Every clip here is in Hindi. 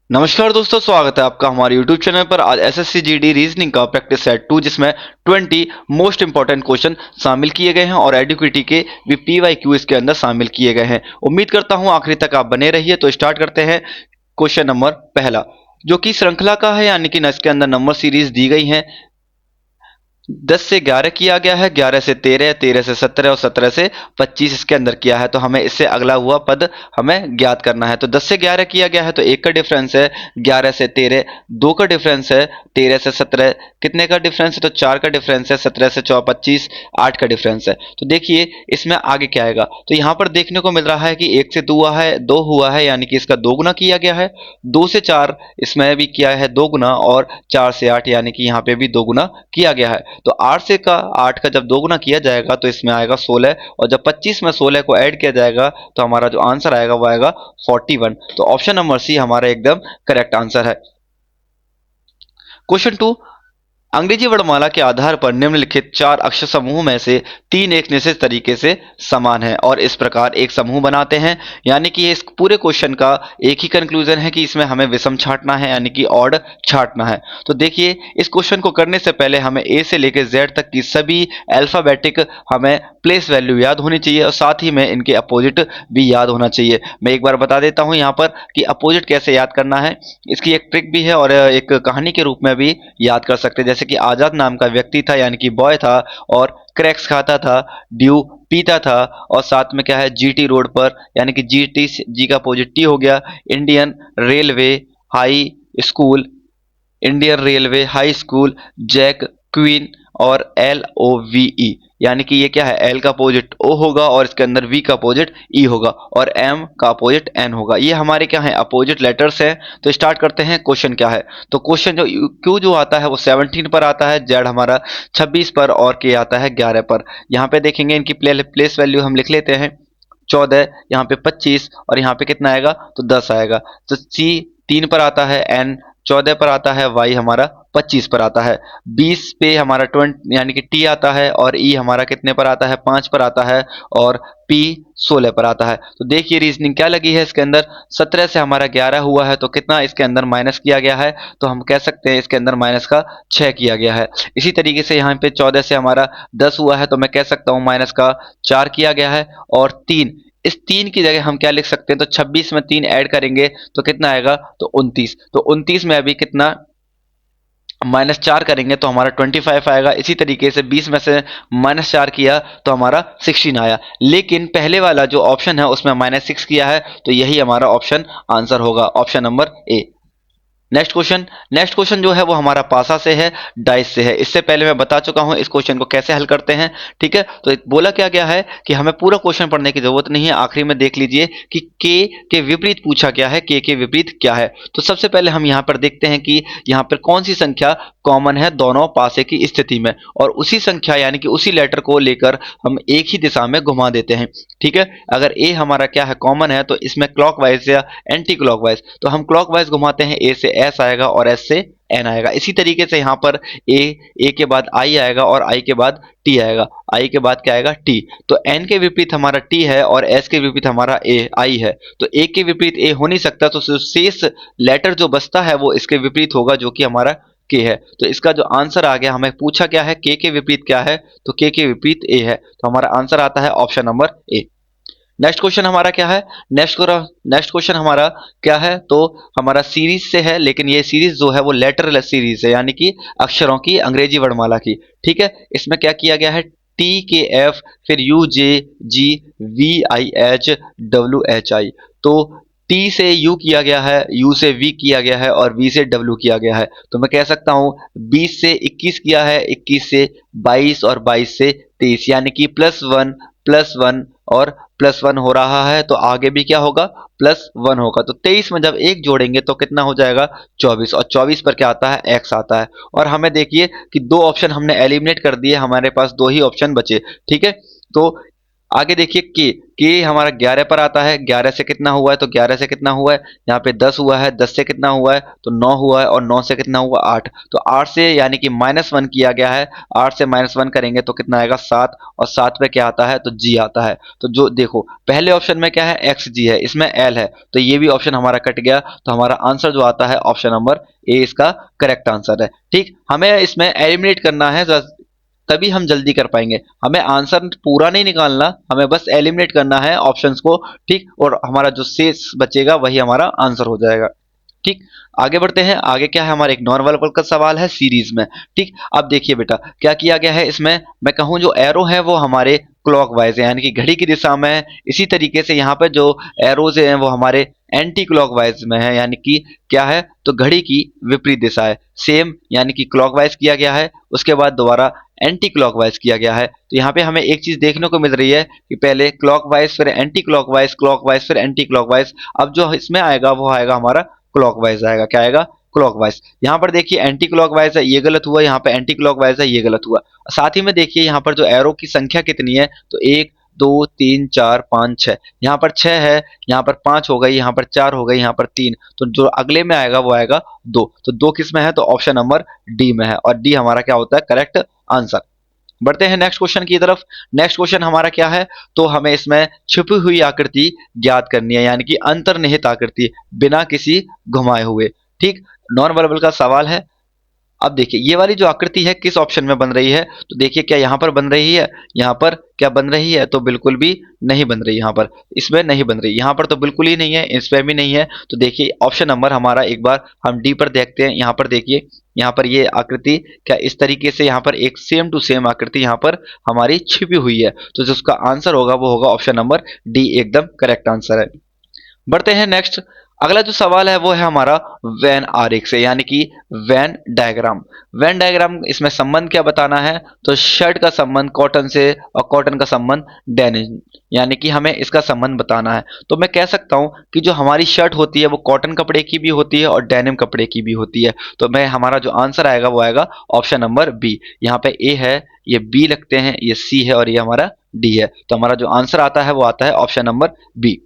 नमस्कार दोस्तों, स्वागत है आपका हमारे YouTube चैनल पर। आज एसएससी जीडी रीजनिंग का प्रैक्टिस सेट 2 जिसमें 20 मोस्ट इंपॉर्टेंट क्वेश्चन शामिल किए गए हैं और एडुकेटी के भी PYQ इसके अंदर शामिल किए गए हैं। उम्मीद करता हूं आखिरी तक आप बने रहिए। तो स्टार्ट करते हैं। क्वेश्चन नंबर पहला जो कि श्रृंखला का है, यानी कि इसके अंदर नंबर सीरीज दी गई है। 10 से 11 किया गया है, 11 से 13, 13 से 17 और 17 से 25 इसके अंदर किया है। तो हमें इससे अगला हुआ पद हमें ज्ञात करना है। तो 10 से 11 किया गया है तो 1 का डिफरेंस है, 11 से 13 2 का डिफरेंस है, 13 से 17 कितने का डिफरेंस है तो 4 का डिफरेंस है, 17 से 25 8 का डिफरेंस है। तो देखिए इसमें आगे क्या आएगा। तो यहाँ पर देखने को मिल रहा है कि 1 से 2 हुआ है, यानी कि इसका 2 गुना किया गया है। 2 से 4 इसमें भी किया है 2 गुना, और 4 से 8 यानी कि यहाँ पे भी 2 गुना किया गया है। तो 8 का जब 2 गुना किया जाएगा तो इसमें आएगा 16, और जब 25 में 16 को ऐड किया जाएगा तो हमारा जो आंसर आएगा वो आएगा 41। तो ऑप्शन नंबर सी हमारा एकदम करेक्ट आंसर है। क्वेश्चन 2, अंग्रेजी वर्णमाला के आधार पर निम्नलिखित 4 अक्षर समूह में से 3 एक निश्चित तरीके से समान है और इस प्रकार एक समूह बनाते हैं। यानी कि इस पूरे क्वेश्चन का एक ही कंक्लूजन है कि इसमें हमें विषम छांटना है, यानी कि ऑड छांटना है। तो देखिए इस क्वेश्चन को करने से पहले हमें ए से लेकर जेड तक की सभी अल्फाबेटिक हमें प्लेस वैल्यू याद होनी चाहिए, और साथ ही में इनके अपोजिट भी याद होना चाहिए। मैं एक बार बता देता हूं यहाँ पर कि अपोजिट कैसे याद करना है। इसकी एक ट्रिक भी है और एक कहानी के रूप में भी याद कर सकते हैं। जैसे कि आजाद नाम का व्यक्ति था, यानी कि बॉय था, और क्रैक्स खाता था, ड्यू पीता था, और साथ में क्या है जीटी रोड पर, यानी कि जी का अपोजिट टी हो गया, Indian railway high school, Indian railway high school, jack queen, और LOVE, यानी कि ये क्या है, एल का अपोजिट ओ होगा और इसके अंदर वी का अपोजिट ई होगा और एम का अपोजिट एन होगा। ये हमारे क्या है, अपोजिट लेटर्स हैं। तो स्टार्ट करते हैं। क्वेश्चन क्या है, तो क्वेश्चन जो क्यू जो आता है वो 17 पर आता है, जेड हमारा 26 पर, और के आता है 11 पर। यहाँ पे देखेंगे इनकी प्लेस वैल्यू हम लिख लेते हैं। 14, यहाँ पे 25, और यहाँ पे कितना आएगा तो 10 आएगा। तो सी 3 पर आता है, एन 14 पर आता है, वाई हमारा 25 पर आता है, 20 पे हमारा 20 यानी कि टी आता है, और ई हमारा कितने पर आता है 5 पर आता है, और पी 16 पर आता है। तो देखिए रीजनिंग क्या लगी है इसके अंदर। 17 से हमारा 11 हुआ है तो कितना इसके अंदर माइनस किया गया है, तो हम कह सकते हैं इसके अंदर माइनस का 6 किया गया है। इसी तरीके से यहाँ पे 14 से हमारा 10 हुआ है तो मैं कह सकता हूँ माइनस का 4 किया गया है, और 3, इस 3 की जगह हम क्या लिख सकते हैं, तो 26 में 3 ऐड करेंगे तो कितना आएगा तो 29। तो 29 में अभी कितना -4 करेंगे तो हमारा 25 आएगा। इसी तरीके से 20 में से -4 किया तो हमारा 16 आया। लेकिन पहले वाला जो ऑप्शन है उसमें -6 किया है, तो यही हमारा ऑप्शन आंसर होगा, option number A. Next question जो है वो हमारा पासा से है, डाइस से है। इससे पहले मैं बता चुका हूं इस क्वेश्चन को कैसे हल करते हैं, ठीक है। तो बोला क्या गया है कि हमें पूरा क्वेश्चन पढ़ने की जरूरत नहीं है, आखिरी में देख लीजिए कि के विपरीत पूछा क्या है, के विपरीत क्या है। तो सबसे पहले हम यहाँ पर देखते हैं कि यहाँ पर कौन सी संख्या कॉमन है दोनों पासे की स्थिति में, और उसी संख्या यानी कि उसी लेटर को लेकर हम एक ही दिशा में घुमा देते हैं, ठीक है। अगर ए हमारा क्या है कॉमन है तो इसमें क्लॉकवाइज या एंटी क्लॉकवाइज, तो हम क्लॉकवाइज घुमाते हैं, ए से एस आएगा और एस से एन आएगा। इसी तरीके से यहाँ पर ए के बाद आई आएगा और आई के बाद टी आएगा, आई के बाद क्या आएगा टी। तो एन के विपरीत हमारा टी है और एस के विपरीत हमारा ए आई है, तो ए के विपरीत ए हो नहीं सकता, तो शेष लेटर जो बचता है वो इसके विपरीत होगा जो कि हमारा के है। तो इसका जो आंसर आ गया, हमें पूछा क्या है के विपरीत क्या है, तो के विपरीत ए है, तो हमारा आंसर आता है option number A. Next question हमारा क्या है, नेक्स्ट क्वेश्चन हमारा क्या है, तो हमारा सीरीज से है, लेकिन ये सीरीज जो है वो लेटर सीरीज है, यानी कि अक्षरों की, अंग्रेजी वर्णमाला की, ठीक है। इसमें क्या किया गया है, TKF, फिर UJGVIHWHI। तो टी से यू किया गया है, यू से वी किया गया है, और वी से डब्ल्यू किया गया है। तो मैं कह सकता हूं 20 से 21 किया है, 21 से 22, और 22 से 23, यानी कि +1 और +1 हो रहा है, तो आगे भी क्या होगा +1 होगा। तो 23 में जब 1 जोड़ेंगे तो कितना हो जाएगा 24, और 24 पर क्या आता है x आता है। और हमें देखिए कि 2 ऑप्शन हमने एलिमिनेट कर दिए, हमारे पास 2 ही ऑप्शन बचे, ठीक है। तो आगे देखिए के हमारा 11 पर आता है, 11 से कितना हुआ है तो 11 से कितना हुआ है, यहाँ पे 10 हुआ है, 10 से कितना हुआ है तो 9 हुआ है, और 9 से कितना हुआ 8, तो 8 से यानी कि -1 किया गया है, 8 से -1 करेंगे तो कितना आएगा 7, और 7 पे क्या आता है तो जी आता है। तो जो देखो पहले ऑप्शन में क्या है एक्स जी है, इसमें एल है, तो ये भी ऑप्शन हमारा कट गया, तो हमारा आंसर जो आता है ऑप्शन नंबर ए इसका करेक्ट आंसर है। ठीक, हमें इसमें एलिमिनेट करना है, तभी हम जल्दी कर पाएंगे। हमें आंसर पूरा नहीं निकालना, हमें बस एलिमिनेट करना है ऑप्शंस को। ठीक, और हमारा जो शेष बचेगा वही हमारा आंसर हो जाएगा। ठीक, आगे बढ़ते हैं। आगे क्या है हमारा एक नॉर्मल वर्क का सवाल है सीरीज में। ठीक, अब देखिए बेटा क्या किया गया है इसमें, मैं कहूँ जो एरो है वो हमारे क्लॉकवाइज है, यानी कि घड़ी की दिशा में है। इसी तरीके से यहाँ पे जो एरोज हैं वो हमारे एंटी क्लॉकवाइज में है, यानी कि क्या है तो घड़ी की विपरीत दिशा है। सेम यानी कि क्लॉकवाइज किया गया है, उसके बाद दोबारा एंटी क्लॉकवाइज किया गया है। तो यहाँ पे हमें एक चीज देखने को मिल रही है कि पहले क्लॉकवाइज फिर एंटी क्लॉकवाइज, क्लॉकवाइज फिर एंटी क्लॉकवाइज। अब जो इसमें आएगा वो आएगा हमारा क्लॉकवाइज आएगा। क्या आएगा क्लॉकवाइज। यहाँ पर देखिए एंटी क्लॉकवाइज है ये गलत हुआ, यहाँ पे एंटी क्लॉकवाइज है ये गलत हुआ। साथ ही में देखिए यहाँ पर जो एरो की संख्या कितनी है तो 1 2 3 4 5 6, यहाँ पर 6 है, यहाँ पर 5 हो गई, यहाँ पर 4 हो गई, यहाँ पर 3, तो जो अगले में आएगा वो आएगा 2। तो 2 किस में है तो ऑप्शन नंबर डी में है, और डी हमारा क्या होता है करेक्ट आंसर। बढ़ते हैं नेक्स्ट क्वेश्चन की तरफ। नेक्स्ट क्वेश्चन हमारा क्या है तो हमें इसमें छुपी हुई आकृति ज्ञात करनी है, यानी कि अंतर्निहित आकृति बिना किसी घुमाए हुए। ठीक, नॉन वर्बल का सवाल है। अब देखिए ये वाली जो आकृति है किस ऑप्शन में बन रही है तो देखिए क्या यहाँ पर बन रही है, यहाँ पर क्या बन रही है तो बिल्कुल भी नहीं बन रही, यहाँ पर इसमें नहीं बन रही, यहाँ पर तो बिल्कुल ही नहीं है, इसमें भी नहीं है। तो देखिए ऑप्शन नंबर हमारा एक बार हम डी पर देखते हैं। यहाँ पर देखिए यहाँ पर ये आकृति क्या इस तरीके से यहाँ पर एक सेम टू सेम आकृति यहाँ पर हमारी छिपी हुई है, तो जिसका आंसर होगा वो होगा ऑप्शन नंबर डी, एकदम करेक्ट आंसर है। बढ़ते हैं नेक्स्ट। अगला जो सवाल है वो है हमारा वेन आरेख से, यानी कि वेन डायग्राम। वेन डायग्राम इसमें संबंध क्या बताना है तो शर्ट का संबंध कॉटन से और कॉटन का संबंध डेनिम, यानी कि हमें इसका संबंध बताना है। तो मैं कह सकता हूं कि जो हमारी शर्ट होती है वो कॉटन कपड़े की भी होती है और डेनिम कपड़े की भी होती है। तो मैं हमारा जो आंसर आएगा वो आएगा ऑप्शन नंबर बी। यहाँ पे ए है, ये बी लगते हैं, ये सी है और ये हमारा डी है। तो हमारा जो आंसर आता है वो आता है option number B.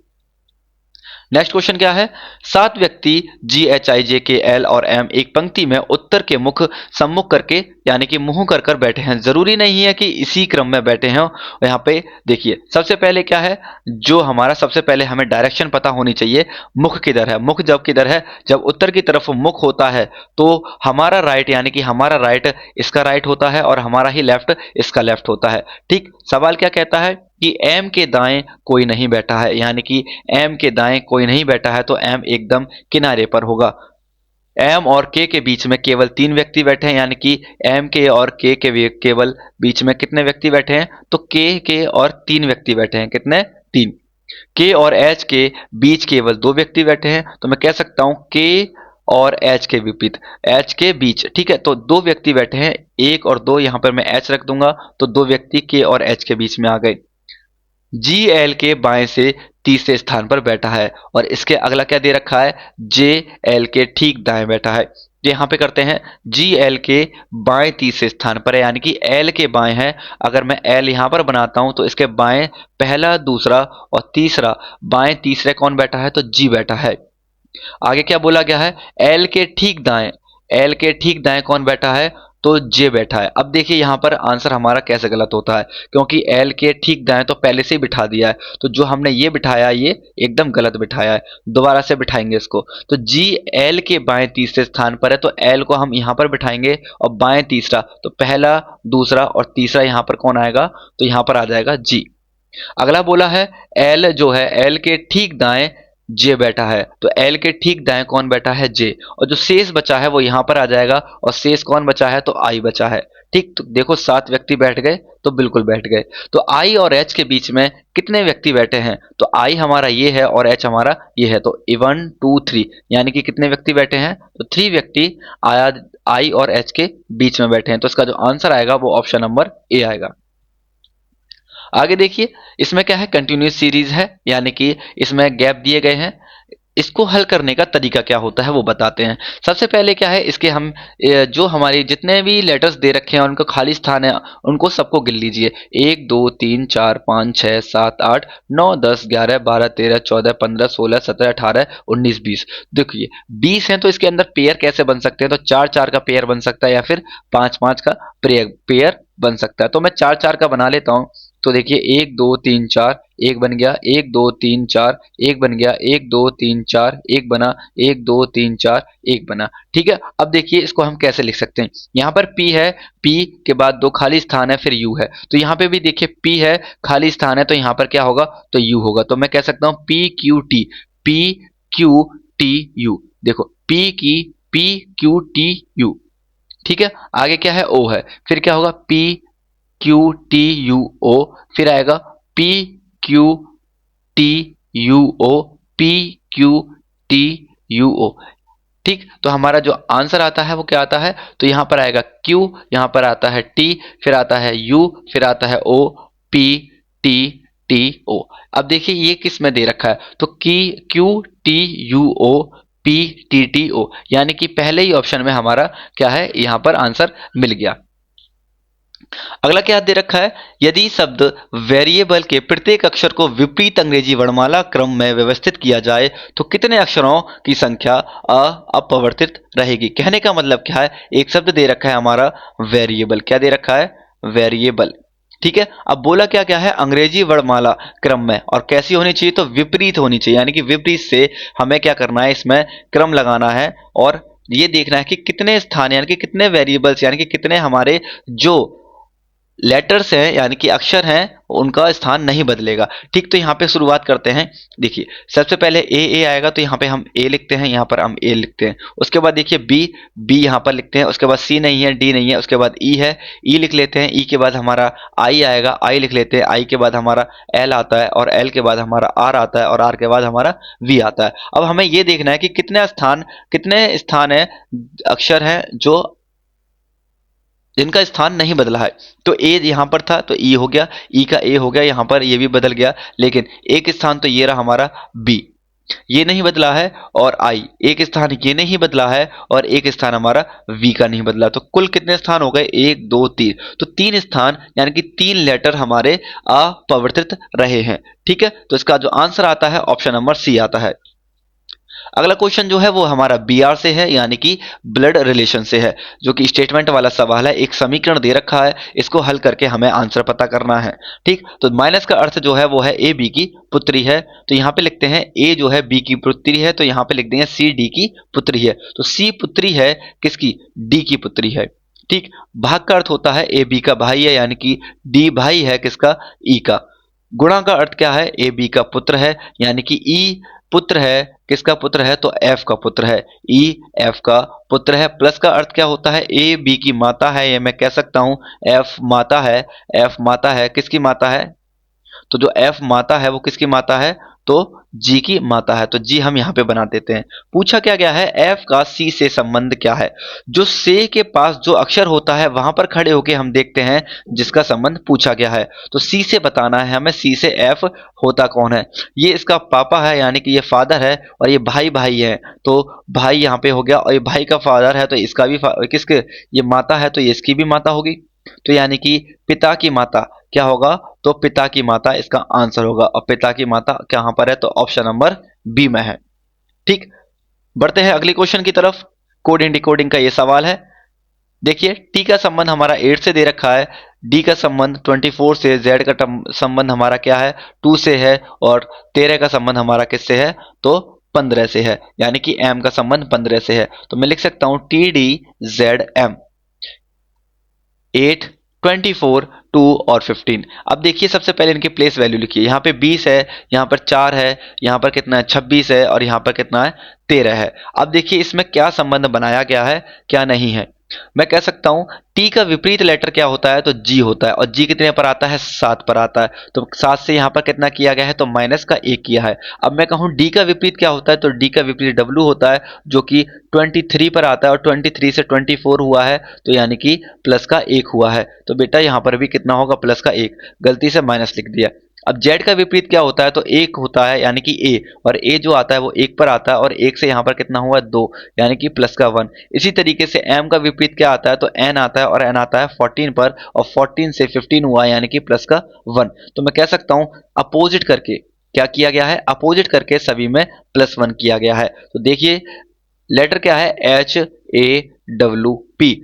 Next question क्या है, 7 व्यक्ति जी एच आई जे के एल और एम एक पंक्ति में उत्तर के मुख सम्मुख करके यानी कि मुंह कर कर बैठे हैं। जरूरी नहीं है कि इसी क्रम में बैठे हैं। और यहाँ पे देखिए सबसे पहले क्या है, जो हमारा सबसे पहले हमें डायरेक्शन पता होनी चाहिए, मुख किधर है। मुख जब किधर है, जब उत्तर की तरफ मुख होता है तो हमारा राइट यानी कि हमारा राइट इसका राइट होता है और हमारा ही लेफ्ट इसका लेफ्ट होता है। ठीक, सवाल क्या कहता है कि एम के दाएं कोई नहीं बैठा है, यानी कि एम के दाएं कोई नहीं बैठा है तो एम एकदम किनारे पर होगा। एम और के बीच में केवल 3 व्यक्ति बैठे हैं, यानी कि एम के और के केवल बीच में कितने व्यक्ति बैठे हैं तो के और 3 व्यक्ति बैठे हैं। कितने 3। के और एच के बीच केवल 2 व्यक्ति बैठे हैं, तो मैं कह सकता हूं के और एच के विपरीत एच के बीच। ठीक है, तो 2 व्यक्ति बैठे हैं, 1 और 2, यहां पर मैं एच रख दूंगा तो 2 व्यक्ति के और एच के बीच में आ गए। जी एल के बाएं से तीसरे स्थान पर बैठा है, और इसके अगला क्या दे रखा है जे एल के ठीक दाएं बैठा है। तो यहाँ पे करते हैं जी एल के बाएं तीसरे स्थान पर है, यानी कि एल के बाएं है। अगर मैं एल यहाँ पर बनाता हूं तो इसके बाएं पहला दूसरा और तीसरा, बाएं तीसरे कौन बैठा है तो जी बैठा है। आगे क्या बोला गया है, एल के ठीक दाएं, एल के ठीक दाएं कौन बैठा है तो जे बैठा है। अब देखिए यहां पर आंसर हमारा कैसे गलत होता है, क्योंकि एल के ठीक दाएं तो पहले से ही बिठा दिया है, तो जो हमने ये बिठाया ये एकदम गलत बिठाया है। दोबारा से बिठाएंगे इसको, तो जी एल के बाएं तीसरे स्थान पर है तो एल को हम यहां पर बिठाएंगे, और बाएं तीसरा तो पहला दूसरा और तीसरा यहां पर कौन आएगा तो यहां पर आ जाएगा जी। अगला बोला है एल जो है एल के ठीक दाएं जे बैठा है, तो एल के ठीक दाएं कौन बैठा है जे, और जो शेष बचा है वो यहां पर आ जाएगा, और शेष कौन बचा है तो आई बचा है। ठीक, तो देखो 7 व्यक्ति बैठ गए तो बिल्कुल बैठ गए। तो आई और एच के बीच में कितने व्यक्ति बैठे हैं तो आई हमारा ये है और एच हमारा ये है, तो 1 2 3 यानी कि कितने व्यक्ति बैठे हैं तो 3 व्यक्ति आया आई और एच के बीच में बैठे हैं। तो इसका जो आंसर आएगा वो ऑप्शन नंबर ए आएगा। आगे देखिए इसमें क्या है कंटिन्यूस सीरीज है, यानी कि इसमें गैप दिए गए हैं। इसको हल करने का तरीका क्या होता है वो बताते हैं। सबसे पहले क्या है, इसके हम जो हमारे जितने भी लेटर्स दे रखे हैं उनका खाली स्थान है उनको सबको गिन लीजिए। 1 2 3 4 5 6 7 8 9 10 11 12 13 14 15 16 17 18 19 20। देखिए 20 हैं तो इसके अंदर पेयर कैसे बन सकते हैं, तो 4 4 का पेयर बन सकता है या फिर 5 5 का पेयर बन सकता है। तो मैं 4 4 का बना लेता हूँ। तो देखिए 1 2 3 4 एक बन गया, 1 2 3 4 एक बन गया, 1 2 3 4 एक बना, 1 2 3 4 एक बना। ठीक है, अब देखिए इसको हम कैसे लिख सकते हैं। यहाँ पर P है, P के बाद 2 खाली स्थान है, फिर U है। तो यहाँ पे भी देखिए P है, खाली स्थान है, तो यहाँ पर क्या होगा, तो U होगा। तो मैं कह सकता हूँ P Q T U। देखो P Q T U। ठीक है, आगे क्या है, O है, फिर क्या होगा PQTUO, फिर आएगा PQTUO, PQTUO। ठीक, तो हमारा जो आंसर आता है वो क्या आता है, तो यहाँ पर आएगा Q, यहाँ पर आता है T, फिर आता है U, फिर आता है O, PTTO। अब देखिए ये किस में दे रखा है, तो QTUO PTTO, यानी कि पहले ही ऑप्शन में हमारा क्या है, यहाँ पर आंसर मिल गया। अगला क्या दे रखा है, यदि शब्द वेरिएबल के प्रत्येक अक्षर को विपरीत अंग्रेजी वर्णमाला क्रम में व्यवस्थित किया जाए तो कितने अक्षरों की संख्या अपवर्तित रहेगी। कहने का मतलब क्या है, एक शब्द दे रखा है हमारा वेरिएबल, क्या दे रखा है, वेरिएबल। ठीक है, अब बोला क्या क्या है, अंग्रेजी वर्णमाला क्रम में, और कैसी होनी चाहिए, तो विपरीत होनी चाहिए, यानी कि विपरीत से हमें क्या करना है, इसमें क्रम लगाना है और ये देखना है कि कितने स्थान यानी कि कितने वेरिएबल्स यानी कि कितने हमारे जो लेटर्स हैं यानी कि अक्षर हैं उनका स्थान नहीं बदलेगा। ठीक, तो यहाँ पे शुरुआत करते हैं। देखिए सबसे पहले ए आएगा, तो यहाँ पे हम ए लिखते हैं, यहाँ पर हम ए लिखते हैं। उसके बाद देखिए बी यहाँ पर लिखते हैं, उसके बाद सी नहीं है, डी नहीं है, उसके बाद ई है, ई लिख लेते हैं। ई के बाद हमारा आई आएगा, आई लिख लेते हैं। आई के बाद हमारा एल आता है और एल के बाद हमारा आर आता है और आर के बाद हमारा वी आता है। अब हमें ये देखना है कि कितने स्थान है अक्षर हैं जो जिनका स्थान नहीं बदला है। तो ए यहाँ पर था तो ई हो गया, ई का ए हो गया, यहाँ पर ये भी बदल गया, लेकिन एक स्थान तो ये रहा हमारा बी, ये नहीं बदला है, और आई एक स्थान ये नहीं बदला है, और एक स्थान हमारा वी का नहीं बदला। तो कुल कितने स्थान हो गए, 1 2 3, तो 3 स्थान यानी कि 3 लेटर हमारे अपवर्तित रहे हैं। ठीक है, तो इसका जो आंसर आता है ऑप्शन नंबर सी आता है। अगला क्वेश्चन जो है वो हमारा बी आर से है, यानी कि ब्लड रिलेशन से है, जो कि स्टेटमेंट वाला सवाल है। एक समीकरण दे रखा है, इसको हल करके हमें आंसर पता करना है। ठीक, तो माइनस का अर्थ जो है वो है ए बी की पुत्री है, तो यहाँ पे लिखते हैं ए जो है बी की पुत्री है, तो यहाँ पे लिख देंगे सी डी की पुत्री है। तो सी पुत्री है किसकी, डी की पुत्री है। ठीक, भाग का अर्थ होता है ए बी का भाई है, यानी कि डी भाई है किसका, ई का। गुणा का अर्थ क्या है, ए बी का पुत्र है, यानी कि ई पुत्र है, किसका पुत्र है, तो एफ का पुत्र है, ई एफ का पुत्र है। प्लस का अर्थ क्या होता है, ए बी की माता है, ये मैं कह सकता हूं एफ माता है, एफ माता है, किसकी माता है, तो जो एफ माता है वो किसकी माता है, तो जी की माता है। तो जी हम यहाँ पे बना देते हैं। पूछा क्या गया है, एफ का सी से संबंध क्या है। जो से के पास जो अक्षर होता है वहां पर खड़े होके हम देखते हैं जिसका संबंध पूछा गया है। तो सी से बताना है हमें, सी से एफ होता कौन है, ये इसका पापा है यानी कि ये फादर है, और ये भाई भाई है, तो भाई यहाँ पे हो गया, और ये भाई का फादर है तो इसका भी किसके, ये माता है तो ये इसकी भी माता होगी। तो यानी कि पिता की माता क्या होगा, तो पिता की माता इसका आंसर होगा, और पिता की माता कहां पर है, तो ऑप्शन नंबर बी में है। ठीक, बढ़ते हैं अगले क्वेश्चन की तरफ। कोडिंग डिकोडिंग का ये सवाल है। देखिए टी का संबंध हमारा 8 से दे रखा है, डी का संबंध 24 से, जेड का संबंध हमारा क्या है, 2 से है, और 13 का संबंध हमारा किससे है, तो 15 से है, यानी कि एम का संबंध 15 से है। तो मैं लिख सकता हूं टी डी जेड एम, 8 24 2 और 15। अब देखिए सबसे पहले इनकी प्लेस वैल्यू लिखिए। यहाँ पे 20 है, यहाँ पर 4 है, यहाँ पर कितना है 26 है, और यहाँ पर कितना है 13 है। अब देखिए इसमें क्या संबंध बनाया गया है क्या नहीं है। मैं कह सकता हूं टी का विपरीत लेटर क्या होता है, तो जी होता है, और जी कितने पर आता है, 7 पर आता है। तो 7 से यहाँ पर कितना किया गया है, तो माइनस का 1 किया है। अब मैं कहूँ डी का विपरीत क्या होता है, तो डी का विपरीत डब्ल्यू होता है, जो कि 23 पर आता है, और 23 से 24 हुआ है, तो यानी कि प्लस का 1 हुआ है। तो बेटा यहाँ पर भी कितना होगा, प्लस का 1, गलती से माइनस लिख दिया। अब z का विपरीत क्या होता है, तो 1 होता है यानी कि a, और a जो आता है वो 1 पर आता है, और 1 से यहाँ पर कितना हुआ 2 यानी कि प्लस का 1। इसी तरीके से m का विपरीत क्या आता है, तो n आता है, और n आता है 14 पर, और 14 से 15 हुआ यानी कि प्लस का 1। तो मैं कह सकता हूं अपोजिट करके क्या किया गया है, अपोजिट करके सभी में +1 किया गया है। तो देखिए लेटर क्या है, HAWP।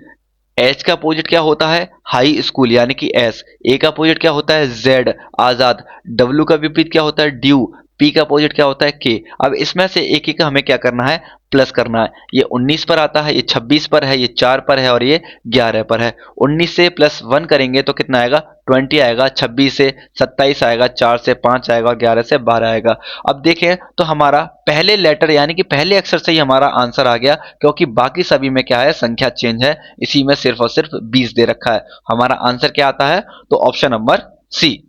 एच का अपोजिट क्या होता है, हाई स्कूल यानी कि एस। ए का अपोजिट क्या होता है, जेड आजाद। डब्ल्यू का विपरीत क्या होता है, ड्यू। पी का अपोजिट क्या होता है, के। अब इसमें से एक एक हमें क्या करना है, प्लस करना है। ये 19 पर आता है, ये 26 पर है, ये 4 पर है, और ये 11 पर है। 19 से +1 करेंगे तो कितना आएगा, 20 आएगा। 26 से 27 आएगा, 4 से 5 आएगा, और 11 से 12 आएगा। अब देखें तो हमारा पहले लेटर यानी कि पहले अक्षर से ही हमारा आंसर आ गया, क्योंकि बाकी सभी में क्या है, संख्या चेंज है। इसी में सिर्फ और सिर्फ 20 दे रखा है। हमारा आंसर क्या आता है, तो ऑप्शन नंबर सी।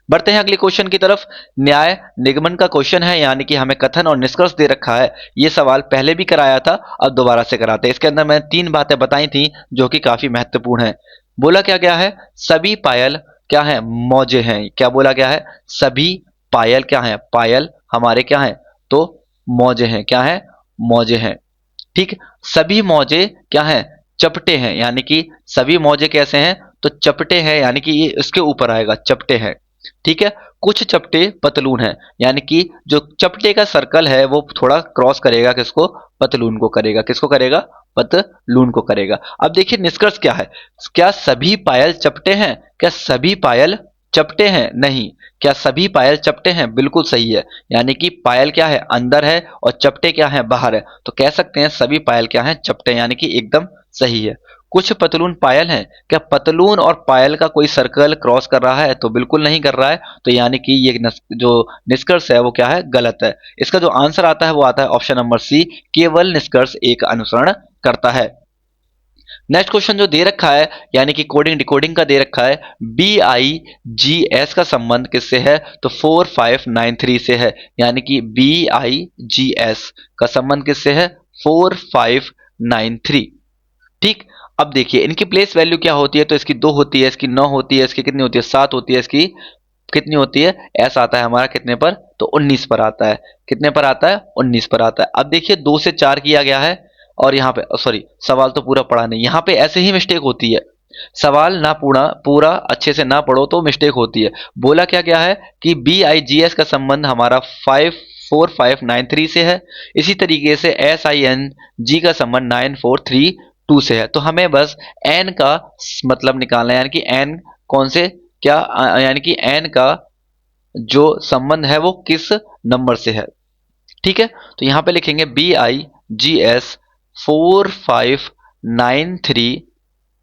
बढ़ते हैं अगले क्वेश्चन की तरफ। न्याय निगमन का क्वेश्चन है, यानी कि हमें कथन और निष्कर्ष दे रखा है। ये सवाल पहले भी कराया था, अब दोबारा से कराते हैं। इसके अंदर मैंने 3 बातें बताई थी जो कि काफी महत्वपूर्ण है। बोला क्या गया है, सभी पायल क्या है, मौजे हैं। क्या बोला गया है, सभी पायल क्या है, पायल हमारे क्या है, तो मौजे हैं। क्या है, मौजे हैं। ठीक, सभी मौजे क्या हैं, चपटे हैं। यानी कि सभी मौजे कैसे हैं, तो चपटे हैं, यानी कि ये इसके ऊपर आएगा, चपटे हैं। ठीक है, कुछ चपटे पतलून है, यानी कि जो चपटे का सर्कल है वो थोड़ा क्रॉस करेगा, किसको, पतलून को करेगा। किसको करेगा, पतलून को करेगा। अब देखिए निष्कर्ष क्या है, क्या सभी पायल चपटे हैं, क्या सभी पायल चपटे हैं, नहीं। क्या सभी पायल चपटे हैं, बिल्कुल सही है। यानी कि पायल क्या है, अंदर है, और चपटे क्या है, बाहर है। तो कह सकते हैं सभी पायल क्या है, चपटे, यानी कि एकदम सही है। कुछ पतलून पायल हैं, क्या पतलून और पायल का कोई सर्कल क्रॉस कर रहा है, तो बिल्कुल नहीं कर रहा है। तो यानी कि ये जो निष्कर्ष है वो क्या है, गलत है। इसका जो आंसर आता है वो आता है ऑप्शन नंबर सी, केवल निष्कर्ष एक अनुसरण करता है। नेक्स्ट क्वेश्चन जो दे रखा है, यानी कि कोडिंग डिकोडिंग का दे रखा है, BIGS का संबंध किससे है, तो 4593 से है। यानी कि BIGS का संबंध किससे है, 4593। ठीक, अब देखिए इनकी प्लेस वैल्यू क्या होती है, तो इसकी 2 होती है, इसकी 9 होती है, इसकी कितनी होती है, 7 होती है, इसकी कितनी होती है, ऐसा आता है हमारा कितने पर, तो 19 पर आता है। कितने पर आता है, 19 पर आता है। अब देखिए 2 से 4 किया गया है, और यहाँ पे सॉरी सवाल तो पूरा पढ़ा नहीं, यहाँ पे ऐसे ही मिस्टेक होती है। सवाल ना पूरा अच्छे से ना पढ़ो तो मिस्टेक होती है। बोला क्या गया है कि BIGS का संबंध हमारा 4593 से है। इसी तरीके से SING का संबंध 9432 से है। तो हमें बस n का मतलब निकालना है, यानी कि n कौन से क्या, यानी कि n का जो संबंध है वो किस नंबर से है। ठीक है, तो यहां पे लिखेंगे BIGS 4593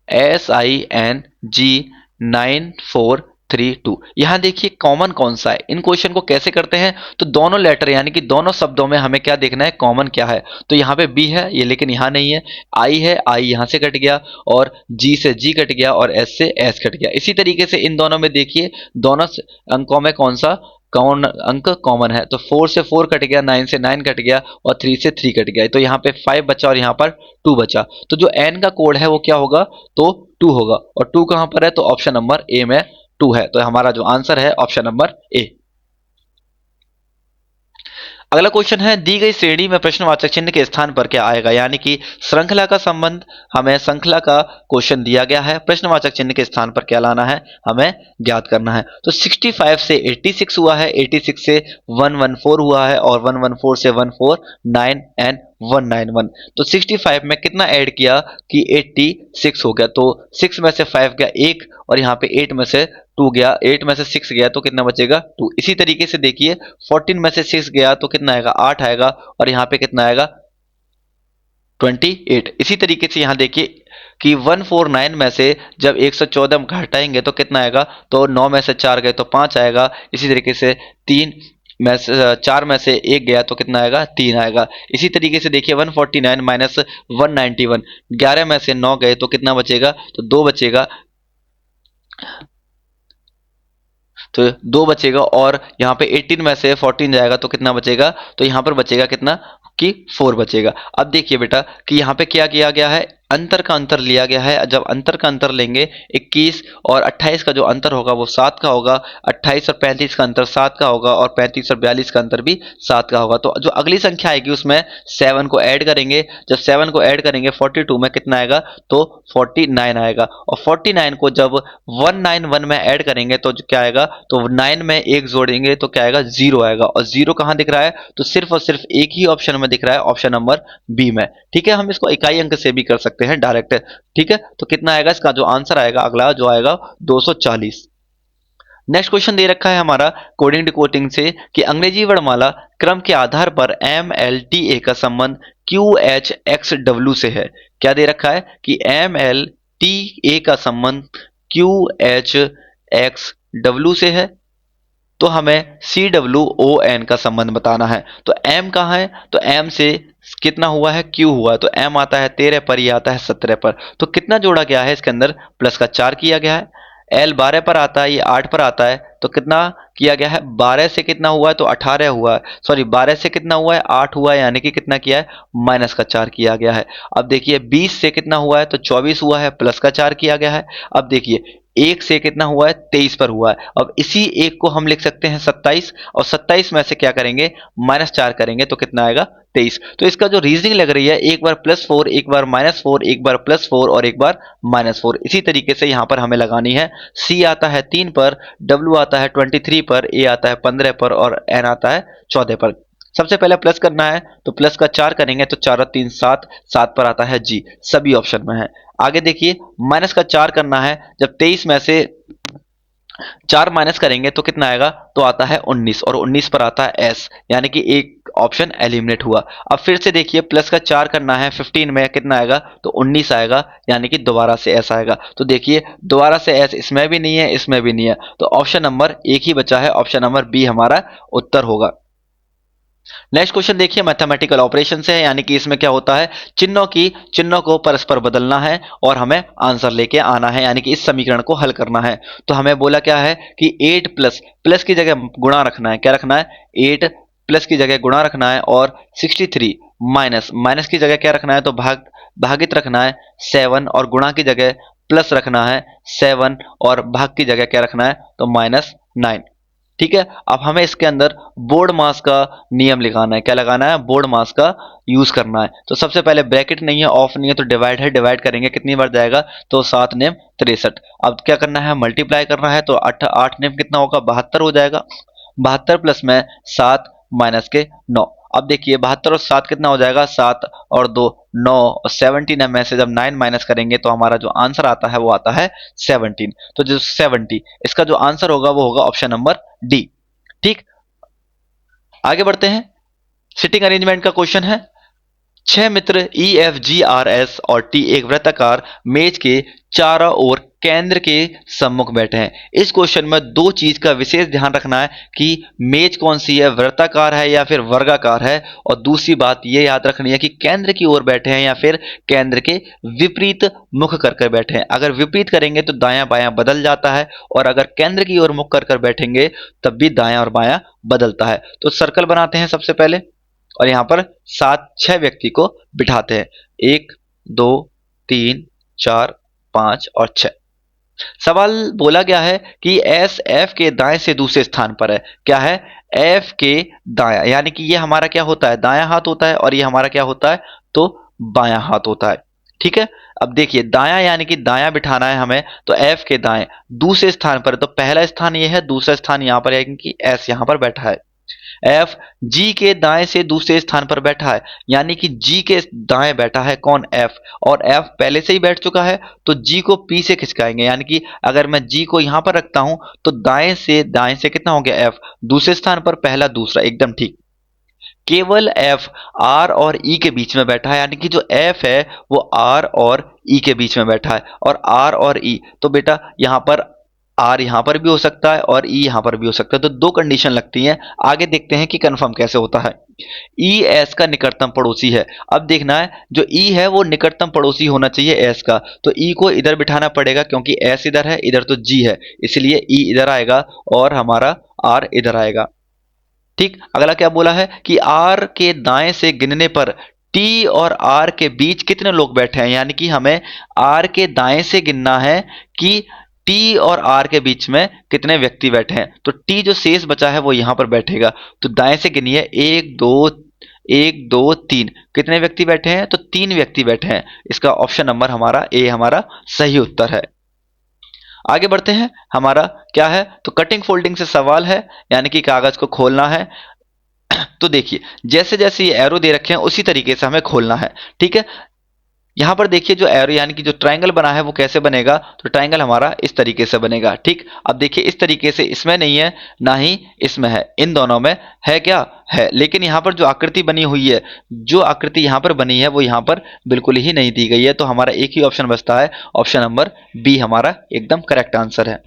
SING 9432। यहां देखिए कॉमन कौन सा है, इन क्वेश्चन को कैसे करते हैं, तो दोनों लेटर यानी कि दोनों शब्दों में हमें क्या देखना है, कॉमन क्या है। तो यहाँ पे B है ये, लेकिन यहाँ नहीं है। I है, I यहाँ से कट गया, और G से G कट गया, और S से S कट गया। इसी तरीके से इन दोनों में देखिए, दोनों अंकों में कौन सा कौन अंक कॉमन है, तो 4 से 4 कट गया, 9 से 9 कट गया, और 3 से 3 कट गया। तो यहाँ पे 5 बचा, और यहाँ पर 2 बचा। तो जो n का कोड है वो क्या होगा, तो 2 होगा। और 2 कहां पर है, तो ऑप्शन नंबर ए में 2 है। तो हमारा जो आंसर है ऑप्शन नंबर ए। अगला क्वेश्चन है, दी गई श्रेणी में प्रश्नवाचक चिन्ह के स्थान पर क्या आएगा। यानी कि श्रृंखला का संबंध, हमें श्रृंखला का क्वेश्चन दिया गया है, प्रश्नवाचक चिन्ह के स्थान पर क्या लाना है, हमें ज्ञात करना है। तो 65 से 86 हुआ है, 86 से 114 हुआ है, और 114 से 149 एंड 191। तो 65 में कितना ऐड किया कि 86 हो गया। तो 6 में से 5 गया 1, और यहाँ पे 8 में से 2 गया, 8 में से 6 गया तो कितना बचेगा 2। इसी तरीके से देखिए 14 में से 6 गया तो कितना आएगा 8 आएगा, और यहाँ पे कितना आएगा 28। इसी तरीके से यहाँ देखिए कि 149 में से जब 114 हम घटाएंगे तो कितना आएगा, तो 9 में से 4 गए तो 5 आएगा। इसी तरीके से 3 में से 4 में से 1 गया तो कितना आएगा 3 आएगा। इसी तरीके से देखिए 149 माइनस 191, 11 में से 9 गए तो कितना बचेगा, तो 2 बचेगा, तो 2 बचेगा। और यहाँ पे 18 में से 14 जाएगा तो कितना बचेगा, तो यहाँ पर बचेगा कितना कि 4 बचेगा। अब देखिए बेटा कि यहाँ पे क्या किया गया है, अंतर का अंतर लिया गया है। जब अंतर का अंतर लेंगे 21 और 28 का जो अंतर होगा वो 7 का होगा, 28 और 35 का अंतर 7 का होगा और 35 और 42 का अंतर भी 7 का होगा। तो जो अगली संख्या आएगी उसमें 7 को ऐड करेंगे। जब 7 को ऐड करेंगे 42 में कितना आएगा, तो 49 आएगा। और 49 को जब 191 में ऐड करेंगे तो क्या आएगा, तो 9 में एक जोड़ेंगे तो क्या आएगा, 0 आएगा। और 0 कहाँ दिख रहा है, तो सिर्फ और सिर्फ एक ही ऑप्शन में दिख रहा है, ऑप्शन नंबर बी में। ठीक है, हम इसको इकाई अंक से भी कर सकते हैं डायरेक्ट। ठीक है, तो कितना आएगा, इसका जो आंसर आएगा अगला जो आएगा 240। नेक्स्ट क्वेश्चन दे रखा है हमारा कोडिंग डिकोडिंग से कि अंग्रेजी वर्णमाला क्रम के आधार पर एम एल टी ए का संबंध क्यू एच एक्स डब्ल्यू से है। क्या दे रखा है कि एम एल टी ए का संबंध क्यू एच एक्स डब्ल्यू से है, तो हमें सी डब्ल्यू ओ एन का संबंध बताना है। तो एम कहाँ है, तो एम से कितना हुआ है, क्यू हुआ है, तो एम आता है 13 पर, ये आता है 17 पर। तो कितना जोड़ा गया है, इसके अंदर प्लस का 4 किया गया है। एल 12 पर आता है, ये 8 पर आता है, तो कितना किया गया है, 12 से कितना हुआ है, तो 18 हुआ है, सॉरी 12 से कितना हुआ है, 8 हुआ है, यानी कि कितना किया है, माइनस का 4 किया गया है। अब देखिए 20 से कितना हुआ है, तो 24 हुआ है, प्लस का 4 किया गया है। अब देखिए 1 से कितना हुआ है, 23 पर हुआ है। अब इसी 1 को हम लिख सकते हैं 27, और 27 में से क्या करेंगे, माइनस 4 करेंगे तो कितना आएगा, 23। तो इसका जो रीजनिंग लग रही है, एक बार +4, एक बार -4, एक बार +4 और एक बार -4, इसी तरीके से यहां पर हमें लगानी है। सी आता है 3 पर, डब्ल्यू आता है 23 पर, ए आता है 15 पर और एन आता है 14 पर। सबसे पहले प्लस करना है, तो प्लस का 4 करेंगे तो 4 और 3 7, 7 पर आता है जी, सभी ऑप्शन में है। आगे देखिए माइनस का 4 करना है, जब 23 में से 4 माइनस करेंगे तो कितना आएगा, तो आता है 19 और 19 पर आता है एस, यानी कि एक ऑप्शन एलिमिनेट हुआ। अब फिर से देखिए प्लस का 4 करना है, 15 में कितना आएगा, तो 19 आएगा, यानी कि दोबारा से एस आएगा। तो देखिए दोबारा से एस इसमें भी नहीं है, इसमें भी नहीं है, तो ऑप्शन नंबर एक ही बचा है, ऑप्शन नंबर बी हमारा उत्तर होगा। नेक्स्ट क्वेश्चन देखिए मैथमेटिकल ऑपरेशन से है, यानी कि इसमें क्या होता है, चिन्हों को परस्पर बदलना है और हमें आंसर लेके आना है, यानी कि इस समीकरण को हल करना है। तो हमें बोला क्या है कि 8 प्लस प्लस की जगह गुणा रखना है, क्या रखना है, 8 प्लस की जगह गुणा रखना है, और 63 माइनस माइनस की जगह क्या रखना है, तो भागित रखना है 7, और गुणा की जगह प्लस रखना है 7 और भाग की जगह क्या रखना है, तो -9। ठीक है, अब हमें इसके अंदर बोर्ड मास का नियम लगाना है, क्या लगाना है, बोर्ड मास का यूज करना है। तो सबसे पहले ब्रैकेट नहीं है, ऑफ नहीं है, तो डिवाइड है, डिवाइड करेंगे कितनी बार जाएगा, तो 7 नेम 63। अब क्या करना है, मल्टीप्लाई करना है, तो 8 नेम कितना होगा, 72 हो जाएगा। 72 प्लस में 7 माइनस के 9। अब देखिए 72 और 7 कितना हो जाएगा, 7 और 2 9, और 17 में से जब 9 माइनस करेंगे तो हमारा जो आंसर आता है वो आता है 17। तो जो 70, इसका जो आंसर होगा वो होगा ऑप्शन नंबर डी। ठीक, आगे बढ़ते हैं। सिटिंग अरेंजमेंट का क्वेश्चन है। 6 मित्र EFGRS और T एक वृत्ताकार मेज के चारों ओर केंद्र के सम्मुख बैठे हैं। इस क्वेश्चन में दो चीज का विशेष ध्यान रखना है कि मेज कौन सी है, वृत्ताकार है या फिर वर्गाकार है, और दूसरी बात यह याद रखनी है कि केंद्र की ओर बैठे हैं या फिर केंद्र के विपरीत मुख कर बैठे हैं। अगर विपरीत करेंगे तो दायां बायां बदल जाता है, और अगर केंद्र की ओर मुख कर बैठेंगे तब भी दायां और बायां बदलता है। तो सर्कल बनाते हैं सबसे पहले, और यहां पर 6 व्यक्ति को बिठाते हैं, 1 2 3 4 5 और 6। सवाल बोला गया है कि एस एफ के दाएं से दूसरे स्थान पर है। क्या है, एफ के दाया, यानी कि ये हमारा क्या होता है, दायां हाथ होता है, और ये हमारा क्या होता है, तो बायां हाथ होता है। ठीक है, अब देखिए दायां यानी कि दायां बिठाना है हमें, तो एफ के दाएं दूसरे स्थान पर, तो पहला स्थान ये है, दूसरा स्थान यहां पर है कि एस यहां पर बैठा है। एफ जी के दाएं से दूसरे स्थान पर बैठा है, यानी कि जी के दाएं बैठा है कौन, एफ, और एफ पहले से ही बैठ चुका है, तो जी को पी से खिसकाएंगे, यानी कि अगर मैं जी को यहां पर रखता हूं तो दाएं से कितना हो गया, एफ दूसरे स्थान पर, पहला दूसरा, एकदम ठीक। केवल एफ आर और ई के बीच में बैठा है, यानी कि जो एफ है वो आर और ई के बीच में बैठा है, और आर और ई, तो बेटा यहां पर आर यहां पर भी हो सकता है और ई यहां पर भी हो सकता है, तो दो कंडीशन लगती हैं। आगे देखते हैं कि कंफर्म कैसे होता है। ई एस का निकटतम पड़ोसी है। अब देखना है जो ई है वो निकटतम पड़ोसी होना चाहिए एस का, तो ई को इधर बिठाना पड़ेगा क्योंकि एस इधर है, इधर तो जी है, इसलिए ई इधर आएगा और हमारा आर इधर आएगा। ठीक, अगला क्या बोला है कि आर के दाएं से गिनने पर टी और आर के बीच कितने लोग बैठे हैं, यानी कि हमें आर के दाएं से गिनना है कि टी और आर के बीच में कितने व्यक्ति बैठे हैं। तो टी जो शेष बचा है वो यहां पर बैठेगा। तो दाएं से गिनिए, एक दो तीन, कितने व्यक्ति बैठे हैं? तो 3 व्यक्ति बैठे हैं। इसका ऑप्शन नंबर हमारा ए हमारा सही उत्तर है। आगे बढ़ते हैं, हमारा क्या है? तो कटिंग फोल्डिंग से सवाल है, यानी कि कागज को खोलना है। तो देखिए, जैसे जैसे ये एरो दे रखे हैं उसी तरीके से हमें खोलना है, ठीक है। यहां पर देखिए जो एरो यानी कि जो ट्रायंगल बना है वो कैसे बनेगा? तो ट्रायंगल हमारा इस तरीके से बनेगा, ठीक। अब देखिए इस तरीके से इसमें नहीं है, ना ही इसमें है, इन दोनों में है क्या? है। लेकिन यहां पर जो आकृति बनी हुई है, जो आकृति यहां पर बनी है वो यहां पर बिल्कुल ही नहीं दी गई है। तो हमारा एक ही ऑप्शन बचता है, ऑप्शन नंबर बी हमारा एकदम करेक्ट आंसर है।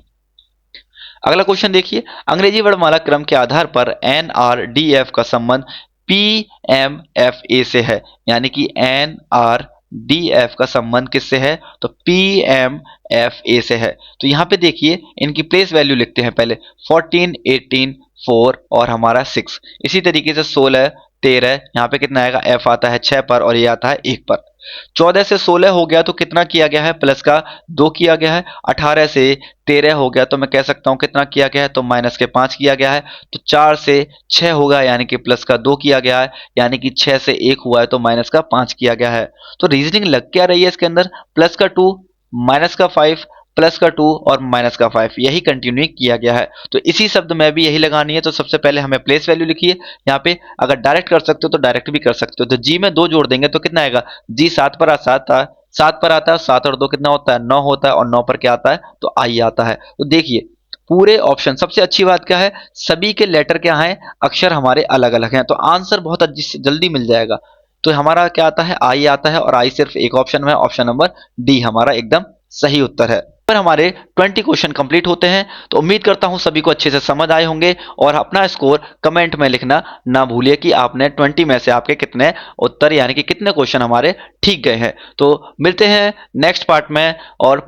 अगला क्वेश्चन देखिए, अंग्रेजी वर्णमाला क्रम के आधार पर NRDF का संबंध PMFA से है, यानी कि NRDF का संबंध किससे है? तो PMFA से है। तो यहाँ पे देखिए इनकी प्लेस वैल्यू लिखते हैं पहले, 14, 18, 4 और हमारा 6। इसी तरीके से 16, 13, यहाँ पे कितना आएगा? F आता है 6 पर और ये आता है 1 पर। 14 से 16 हो गया तो कितना किया गया है? प्लस का 2 किया गया है। 18 से 13 हो गया तो मैं कह सकता हूं कितना किया गया है? तो माइनस के 5 किया गया है। तो 4 से 6 होगा, यानी कि प्लस का 2 किया गया है, यानी कि 6 से 1 हुआ है तो माइनस का 5 किया गया है। तो रीजनिंग लग क्या रही है इसके अंदर? प्लस का 2, माइनस का 5, प्लस का 2 और माइनस का 5, यही कंटिन्यू किया गया है। तो इसी शब्द में भी यही लगानी है। तो सबसे पहले हमें प्लेस वैल्यू लिखिए यहाँ पे। अगर डायरेक्ट कर सकते हो तो डायरेक्ट भी कर सकते हो। तो जी में 2 जोड़ देंगे तो कितना आएगा? जी 7 पर 7 पर आता है, 7 और 2 कितना होता है? 9 होता है, और 9 पर क्या आता है? तो आई आता है। तो देखिए पूरे ऑप्शन, सबसे अच्छी बात क्या है? सभी के लेटर क्या है? अक्षर हमारे अलग अलग हैं, तो आंसर बहुत जल्दी मिल जाएगा। तो हमारा क्या आता है? आई आता है, और आई सिर्फ एक ऑप्शन में, ऑप्शन नंबर डी हमारा एकदम सही उत्तर है। पर हमारे 20 क्वेश्चन कंप्लीट होते हैं। तो उम्मीद करता हूं सभी को अच्छे से समझ आए होंगे, और अपना स्कोर कमेंट में लिखना ना भूलिए कि आपने 20 में से आपके कितने उत्तर यानी कि कितने क्वेश्चन हमारे ठीक गए हैं। तो मिलते हैं नेक्स्ट पार्ट में, और